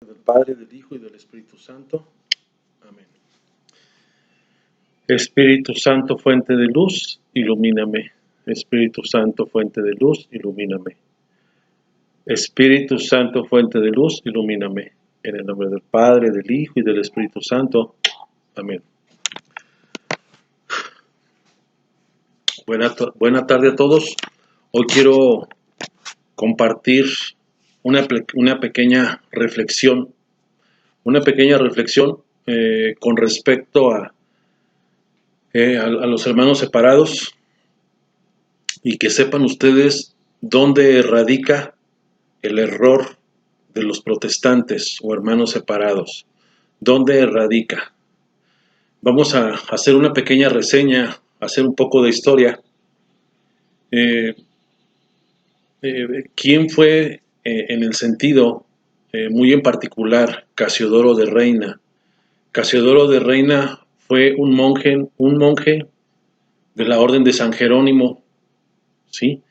Del Padre, del Hijo y del Espíritu Santo. Amén. Espíritu Santo, fuente de luz, ilumíname. Espíritu Santo, fuente de luz, ilumíname. Espíritu Santo, fuente de luz, ilumíname. En el nombre del Padre, del Hijo y del Espíritu Santo. Amén. Buena tarde a todos. Hoy quiero compartir una pequeña reflexión. Con respecto a los hermanos separados, y que sepan ustedes dónde radica el error de los protestantes o hermanos separados. ¿Dónde radica? Vamos a hacer una pequeña reseña, hacer un poco de historia. ¿Quién fue en el sentido muy en particular Casiodoro de Reina? Casiodoro de Reina fue un monje de la orden de San Jerónimo, ¿sí?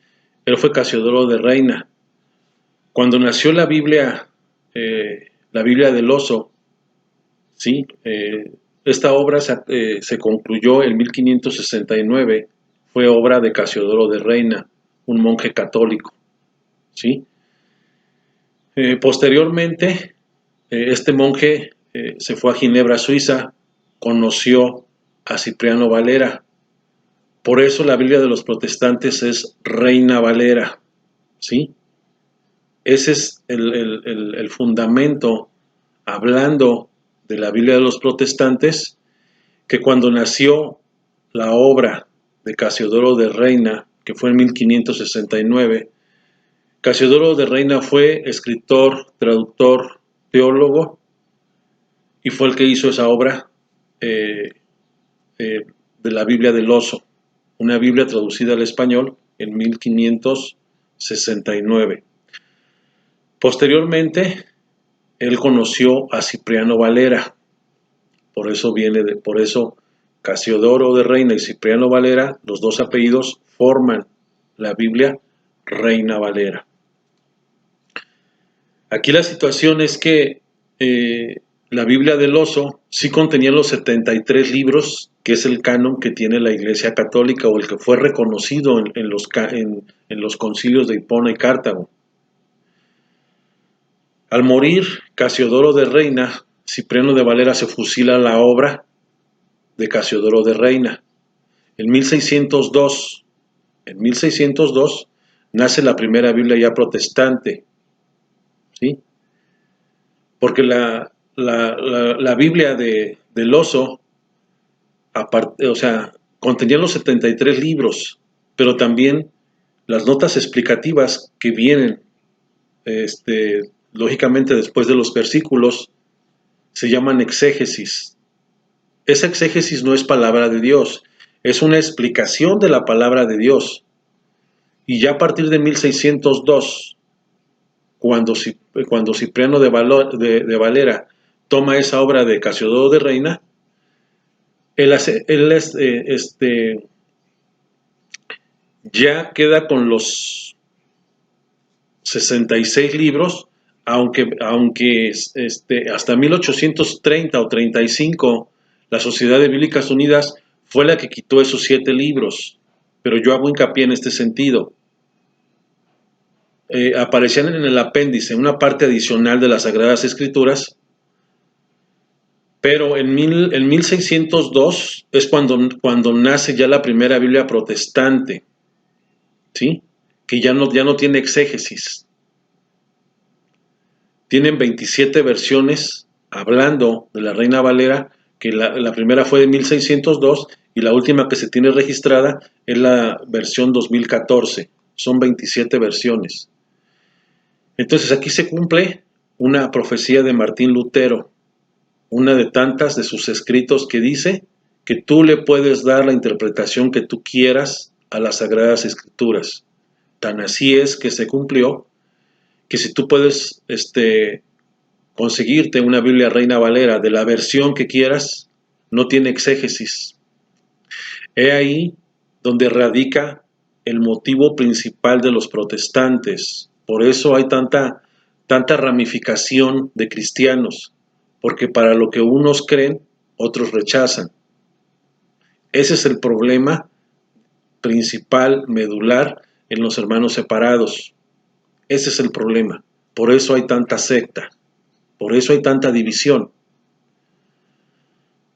Él fue Casiodoro de Reina. Cuando nació la Biblia del Oso, ¿sí? Esta obra se concluyó en 1569, fue obra de Casiodoro de Reina, un monje católico, ¿sí? Posteriormente, este monje se fue a Ginebra, Suiza, conoció a Cipriano Valera. Por eso la Biblia de los protestantes es Reina Valera, ¿sí? Ese es el fundamento, hablando de la Biblia de los protestantes, que cuando nació la obra de Casiodoro de Reina, que fue en 1569, Casiodoro de Reina fue escritor, traductor, teólogo, y fue el que hizo esa obra de la Biblia del Oso, una Biblia traducida al español en 1569. Posteriormente, él conoció a Cipriano Valera, por eso Casiodoro de Reina y Cipriano Valera, los dos apellidos forman la Biblia Reina Valera. Aquí la situación es que la Biblia del Oso sí contenía los 73 libros, que es el canon que tiene la Iglesia Católica, o el que fue reconocido en los concilios de Hipona y Cartago. Al morir Casiodoro de Reina, Cipriano de Valera se fusila la obra de Casiodoro de Reina. En 1602 nace la primera Biblia ya protestante, ¿sí? Porque la Biblia del Oso, contenía los 73 libros, pero también las notas explicativas que vienen, lógicamente después de los versículos, se llaman exégesis. Esa exégesis no es palabra de Dios, es una explicación de la palabra de Dios. Y ya a partir de 1602, cuando Cipriano de Valera toma esa obra de Casiodoro de Reina, ya queda con los 66 libros, aunque hasta 1830 o 35 la Sociedad de Bíblicas Unidas fue la que quitó esos 7 libros, pero yo hago hincapié en este sentido. Aparecían en el apéndice, una parte adicional de las Sagradas Escrituras, pero en 1602 es cuando nace ya la primera Biblia protestante, ¿sí? Que ya no tiene exégesis. Tienen 27 versiones hablando de la Reina Valera, que la primera fue de 1602 y la última que se tiene registrada es la versión 2014. Son 27 versiones. Entonces aquí se cumple una profecía de Martín Lutero, una de tantas de sus escritos, que dice que tú le puedes dar la interpretación que tú quieras a las Sagradas Escrituras. Tan así es que se cumplió, que si tú puedes conseguirte una Biblia Reina Valera de la versión que quieras, no tiene exégesis. He ahí donde radica el motivo principal de los protestantes. Por eso hay tanta tanta ramificación de cristianos, porque para lo que unos creen, otros rechazan. Ese es el problema principal, medular, en los hermanos separados. Ese es el problema. Por eso hay tanta secta, por eso hay tanta división.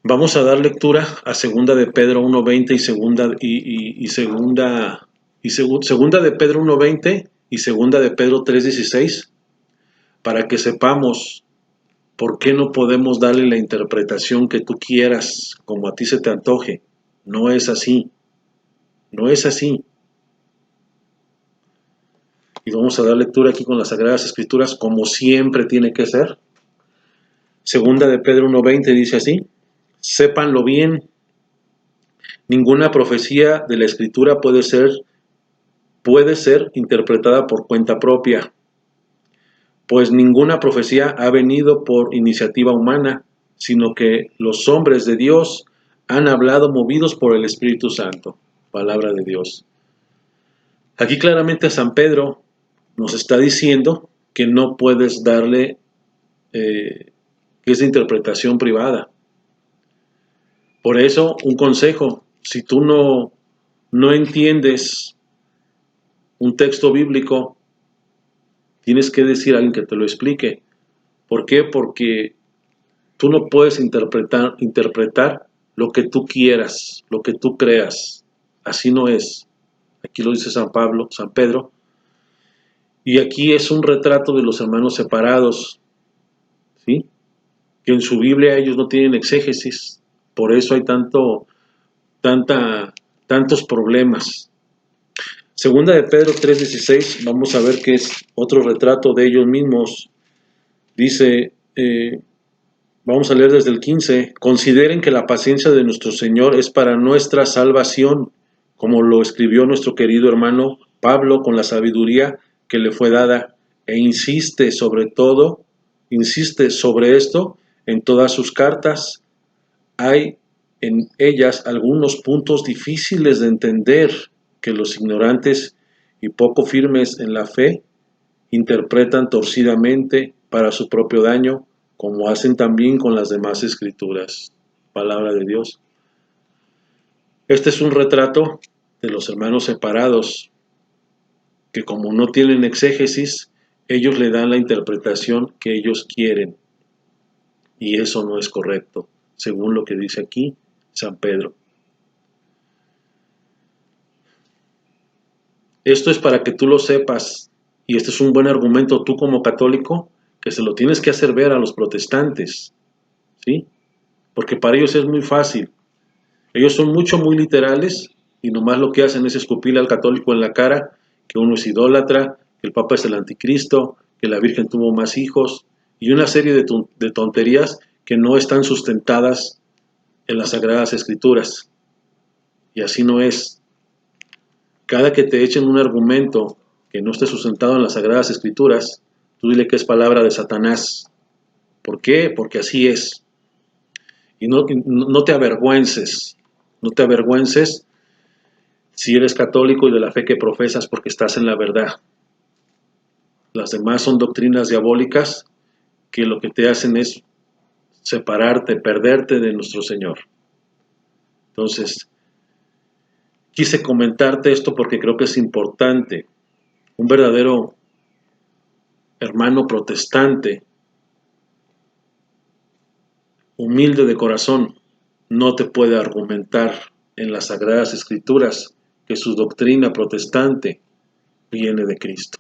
Vamos a dar lectura a segunda de Pedro 1:20 segunda de Pedro 1:20 y segunda de Pedro 3:16, para que sepamos por qué no podemos darle la interpretación que tú quieras, como a ti se te antoje. No es así. No es así. Y vamos a dar lectura aquí con las Sagradas Escrituras, como siempre tiene que ser. Segunda de Pedro 1:20 dice así: sépanlo bien, ninguna profecía de la Escritura puede ser interpretada por cuenta propia, pues ninguna profecía ha venido por iniciativa humana, sino que los hombres de Dios han hablado movidos por el Espíritu Santo. Palabra de Dios. Aquí claramente San Pedro nos está diciendo que no puedes darle que es de interpretación privada. Por eso, un consejo: si tú no entiendes un texto bíblico, tienes que decir a alguien que te lo explique. ¿Por qué? Porque tú no puedes interpretar lo que tú quieras, lo que tú creas. Así no es. Aquí lo dice San Pedro. Y aquí es un retrato de los hermanos separados, ¿sí? Que en su Biblia ellos no tienen exégesis. Por eso hay tantos problemas. Segunda de Pedro 3:16, vamos a ver que es otro retrato de ellos mismos. Dice, vamos a leer desde el 15: consideren que la paciencia de nuestro Señor es para nuestra salvación, como lo escribió nuestro querido hermano Pablo con la sabiduría que le fue dada, e insiste sobre esto en todas sus cartas. Hay en ellas algunos puntos difíciles de entender que los ignorantes y poco firmes en la fe interpretan torcidamente para su propio daño, como hacen también con las demás escrituras. Palabra de Dios. Este es un retrato de los hermanos separados, que como no tienen exégesis, ellos le dan la interpretación que ellos quieren. Y eso no es correcto, según lo que dice aquí San Pedro. Esto es para que tú lo sepas, y este es un buen argumento tú como católico, que se lo tienes que hacer ver a los protestantes, ¿sí? Porque para ellos es muy fácil. Ellos son muy literales, y nomás lo que hacen es escupirle al católico en la cara que uno es idólatra, que el Papa es el anticristo, que la Virgen tuvo más hijos, y una serie de tonterías que no están sustentadas en las Sagradas Escrituras. Y así no es. Cada que te echen un argumento que no esté sustentado en las Sagradas Escrituras, tú dile que es palabra de Satanás. ¿Por qué? Porque así es. Y no te avergüences. No te avergüences si eres católico y de la fe que profesas, porque estás en la verdad. Las demás son doctrinas diabólicas que lo que te hacen es separarte, perderte de nuestro Señor. Entonces, quise comentarte esto porque creo que es importante. Un verdadero hermano protestante, humilde de corazón, no te puede argumentar en las Sagradas Escrituras que su doctrina protestante viene de Cristo.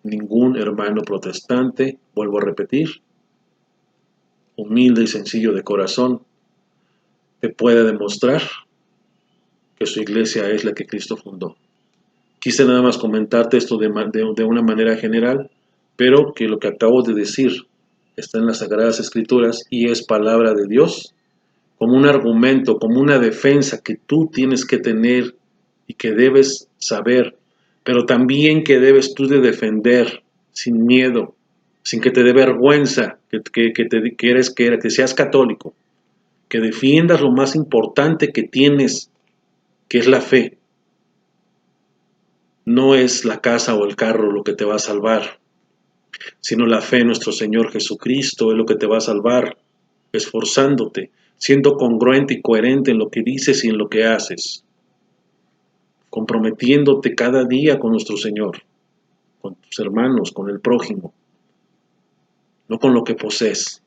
Ningún hermano protestante, vuelvo a repetir, humilde y sencillo de corazón, te puede demostrar que su iglesia es la que Cristo fundó. Quise nada más comentarte esto de una manera general, pero que lo que acabo de decir está en las Sagradas Escrituras y es palabra de Dios, como un argumento, como una defensa que tú tienes que tener y que debes saber, pero también que debes tú de defender sin miedo, sin que te dé vergüenza, que seas católico, que defiendas lo más importante que tienes, que es la fe. No es la casa o el carro lo que te va a salvar, sino la fe en nuestro Señor Jesucristo es lo que te va a salvar, esforzándote, siendo congruente y coherente en lo que dices y en lo que haces, comprometiéndote cada día con nuestro Señor, con tus hermanos, con el prójimo, no con lo que posees.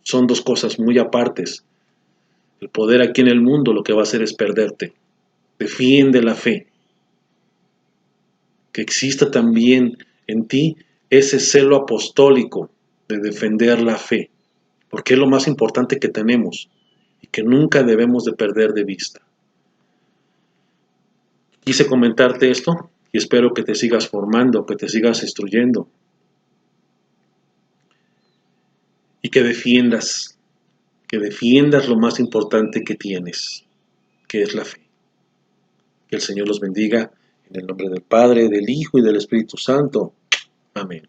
Son dos cosas muy apartes. El poder aquí en el mundo lo que va a hacer es perderte. Defiende la fe. Que exista también en ti ese celo apostólico de defender la fe, porque es lo más importante que tenemos y que nunca debemos de perder de vista. Quise comentarte esto y espero que te sigas formando, que te sigas instruyendo y que defiendas lo más importante que tienes, que es la fe. Que el Señor los bendiga en el nombre del Padre, del Hijo y del Espíritu Santo. Amén.